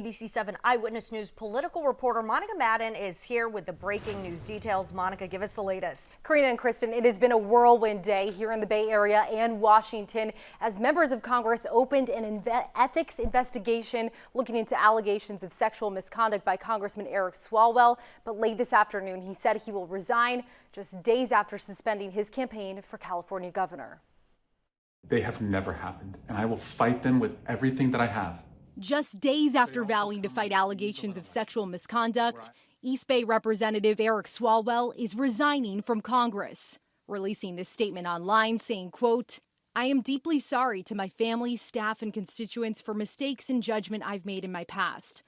ABC7 Eyewitness News political reporter Monica Madden is here with the breaking news details. Monica, give us the latest. Karina and Kristen, it has been a whirlwind day here in the Bay Area and Washington as members of Congress opened an ethics investigation looking into allegations of sexual misconduct by Congressman Swalwell. But late this afternoon, he said he will resign just days after suspending his campaign for California governor. They have never happened, and I will fight them with everything that I have. Just days after vowing to fight allegations of sexual misconduct, East Bay Representative Swalwell is resigning from Congress, releasing this statement online saying, quote, "I am deeply sorry to my family, staff, and constituents for mistakes and judgment I've made in my past.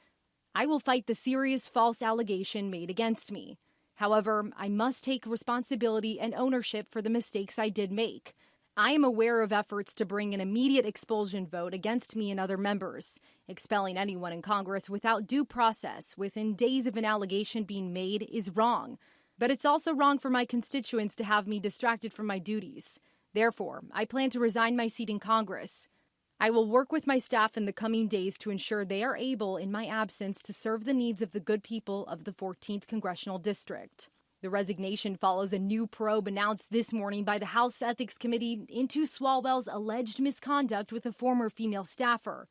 I will fight the serious false allegation made against me. However, I must take responsibility and ownership for the mistakes I did make. I am aware of efforts to bring an immediate expulsion vote against me and other members. Expelling anyone in Congress without due process within days of an allegation being made is wrong. But it's also wrong for my constituents to have me distracted from my duties. Therefore, I plan to resign my seat in Congress. I will work with my staff in the coming days to ensure they are able, in my absence, to serve the needs of the good people of the 14th Congressional District." The resignation follows a new probe announced this morning by the House Ethics Committee into Swalwell's alleged misconduct with a former female staffer.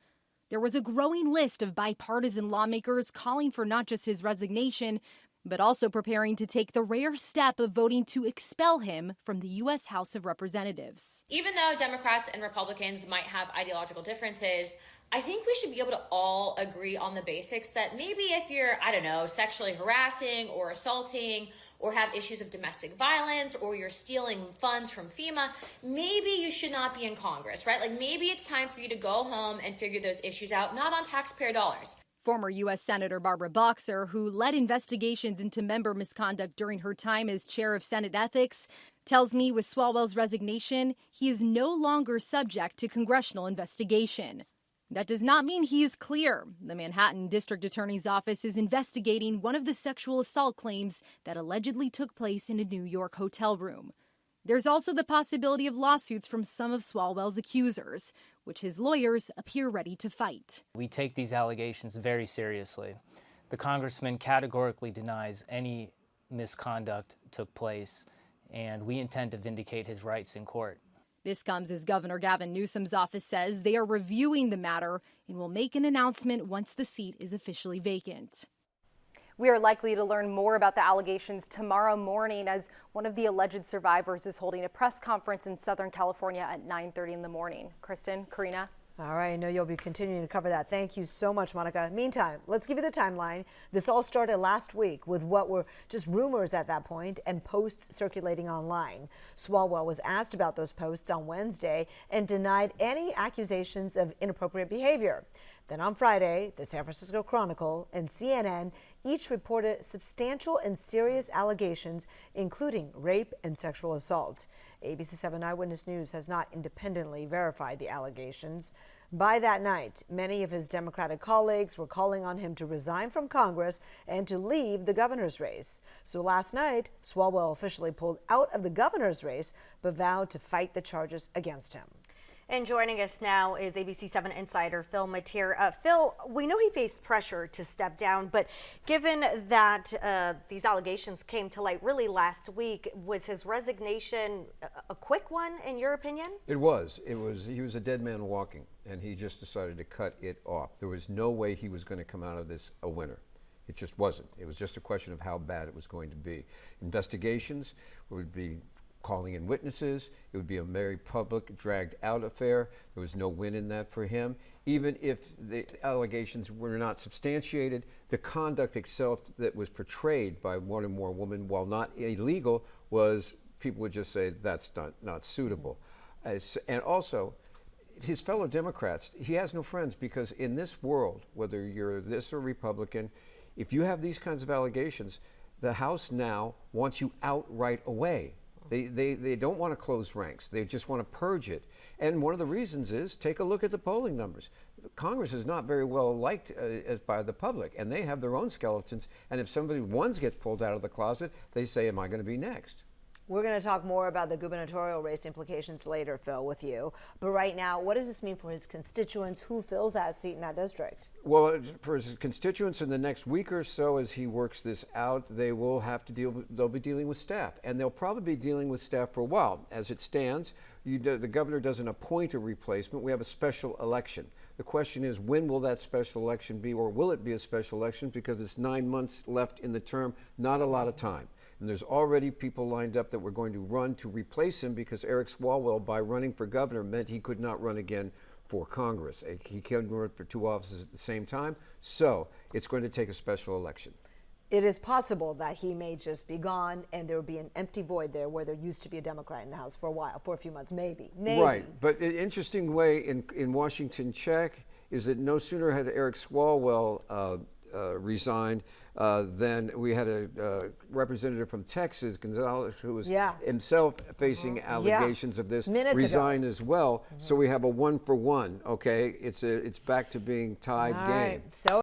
There was a growing list of bipartisan lawmakers calling for not just his resignation, but also preparing to take the rare step of voting to expel him from the U.S. House of Representatives. Even though Democrats and Republicans might have ideological differences, I think we should be able to all agree on the basics that maybe if you're, sexually harassing or assaulting or have issues of domestic violence or you're stealing funds from FEMA, maybe you should not be in Congress, right? Like maybe it's time for you to go home and figure those issues out, not on taxpayer dollars. Former U.S. Senator Barbara Boxer, who led investigations into member misconduct during her time as chair of Senate Ethics, tells me with Swalwell's resignation, he is no longer subject to congressional investigation. That does not mean he is clear. The Manhattan District Attorney's Office is investigating one of the sexual assault claims that allegedly took place in a New York hotel room. There's also the possibility of lawsuits from some of Swalwell's accusers, which his lawyers appear ready to fight. We take these allegations very seriously. The congressman categorically denies any misconduct took place, and we intend to vindicate his rights in court. This comes as Governor Gavin Newsom's office says they are reviewing the matter and will make an announcement once the seat is officially vacant. We are likely to learn more about the allegations tomorrow morning as one of the alleged survivors is holding a press conference in Southern California at 9:30 in the morning. Kristen, Karina. All right, I know you'll be continuing to cover that. Thank you so much, Monica. Meantime, let's give you the timeline. This all started last week with what were just rumors at that point and posts circulating online. Swalwell was asked about those posts on Wednesday and denied any accusations of inappropriate behavior. Then on Friday, the San Francisco Chronicle and CNN each reported substantial and serious allegations, including rape and sexual assault. ABC7 Eyewitness News has not independently verified the allegations. By that night, many of his Democratic colleagues were calling on him to resign from Congress and to leave the governor's race. So last night, Swalwell officially pulled out of the governor's race, but vowed to fight the charges against him. And joining us now is ABC7 insider Phil Mateer. Phil, we know he faced pressure to step down, but given that these allegations came to light really last week, was his resignation a quick one, in your opinion? It was. He was a dead man walking, and he just decided to cut it off. There was no way he was going to come out of this a winner. It just wasn't. It was just a question of how bad it was going to be. Investigations would be calling in witnesses. It would be a very public, dragged out affair. There was no win in that for him. Even if the allegations were not substantiated, the conduct itself that was portrayed by one or more women, while not illegal, was, people would just say that's not suitable. And also, his fellow Democrats, he has no friends, because in this world, whether you're this or Republican, if you have these kinds of allegations, the House now wants you out right away. They don't want to close ranks. They just want to purge it. And one of the reasons is, take a look at the polling numbers. Congress is not very well liked by the public, and they have their own skeletons. And if somebody once gets pulled out of the closet, they say, am I going to be next? We're going to talk more about the gubernatorial race implications later, Phil, with you. But right now, what does this mean for his constituents? Who fills that seat in that district? Well, for his constituents in the next week or so, as he works this out, they will have to they'll be dealing with staff. And they'll probably be dealing with staff for a while. As it stands, the governor doesn't appoint a replacement. We have a special election. The question is, when will that special election be, or will it be a special election? Because it's 9 months left in the term, not a lot of time. And there's already people lined up that were going to run to replace him, because Eric Swalwell, by running for governor, meant he could not run again for Congress. He couldn't run for 2 offices at the same time. So it's going to take a special election. It is possible that he may just be gone and there will be an empty void there where there used to be a Democrat in the House for a while, for a few months, maybe. Right, but an interesting way in Washington check is that no sooner had Eric Swalwell resigned, then we had a representative from Texas, Gonzalez, who was himself facing allegations of this, resign as well. So we have a 1-for-1. Okay, it's back to being tied game. So